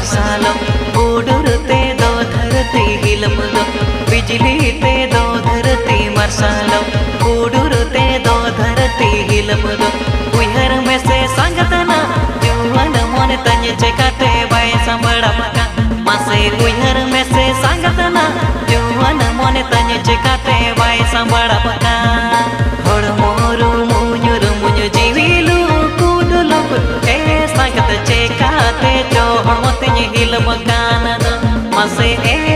मरसालो उडुर ते दो धरती हिलम दो बिजली ते दो धरती मरसालो उडुर ते दो धरती हिलम दो उहर में से संगतना जुवन मन तन चकाते बाय संबड़ा मका मासे उहर में से संगतना जुवन मन तन चकाते बाय संबड़ा मका होड़ मोरू मुझुर मुझु जीविलू कुडुलू ए संगत चकाते जो हम तिन हिलम कान मासे ए